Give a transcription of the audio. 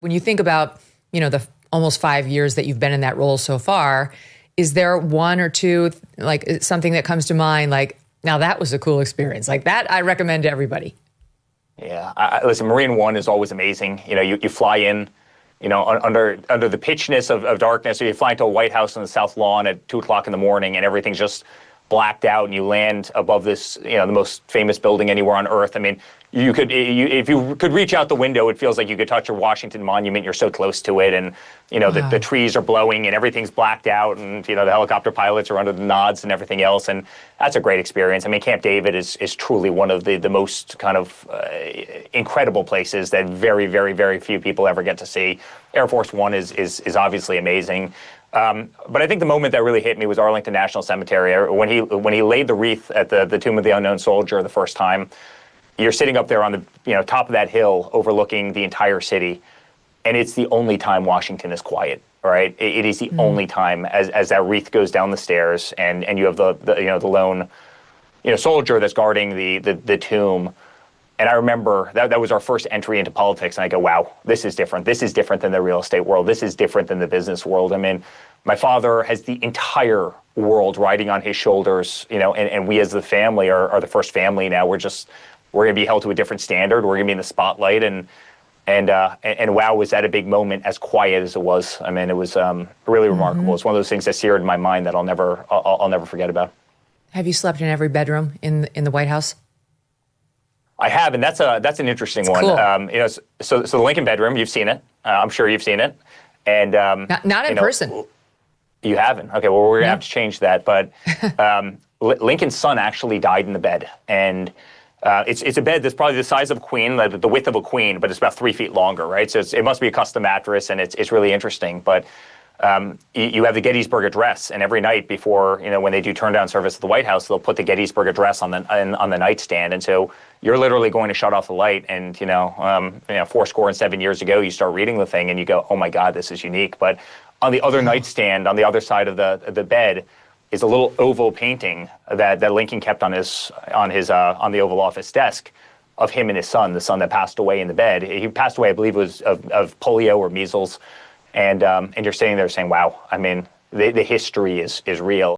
When you think about, the almost 5 years that you've been in that role so far, is there one or two, like something that comes to mind, like, now that was a cool experience, like that I recommend to everybody? Yeah, listen, Marine One is always amazing. You fly in, under the pitchness of darkness, or you fly into a White House on the South Lawn at 2:00 in the morning, and everything's just blacked out, and you land above this, the most famous building anywhere on Earth. I mean, if you could reach out the window, it feels like you could touch a Washington Monument. You're so close to it, and wow. the trees are blowing, and everything's blacked out, and the helicopter pilots are under the nods and everything else, and that's a great experience. I mean, Camp David is truly one of the most kind of incredible places that very, very, very few people ever get to see. Air Force One is obviously amazing. But I think the moment that really hit me was Arlington National Cemetery. When he laid the wreath at the Tomb of the Unknown Soldier the first time, you're sitting up there on the top of that hill overlooking the entire city, and it's the only time Washington is quiet. Right? It is the only time as that wreath goes down the stairs, and you have the lone soldier that's guarding the tomb. And I remember that was our first entry into politics, and I go, wow, this is different. This is different than the real estate world. This is different than the business world. I mean, my father has the entire world riding on his shoulders, and we as the family are the first family now. We're going to be held to a different standard. We're going to be in the spotlight, and wow, was that a big moment, as quiet as it was. I mean, it was really remarkable. It's one of those things that seared in my mind that I'll never forget about. Have you slept in every bedroom in the White House? I have, and that's an interesting one. Cool. So the Lincoln bedroom, you've seen it. I'm sure you've seen it, and not in person. You haven't. Okay, well, we're gonna have to change that. But Lincoln's son actually died in the bed, and it's a bed that's probably the size of a queen, the width of a queen, but it's about 3 feet longer, right? So it must be a custom mattress, and it's really interesting. But you have the Gettysburg Address, and every night before, when they do turn down service at the White House, they'll put the Gettysburg Address on the nightstand, and so you're literally going to shut off the light, and 7 years ago, you start reading the thing, and you go, oh my God, this is unique. But on the other nightstand, on the other side of the bed, is a little oval painting that Lincoln kept on the Oval Office desk of him and his son, the son that passed away in the bed. He passed away, I believe, it was of polio or measles. And you're sitting there saying, wow, I mean, the history is real.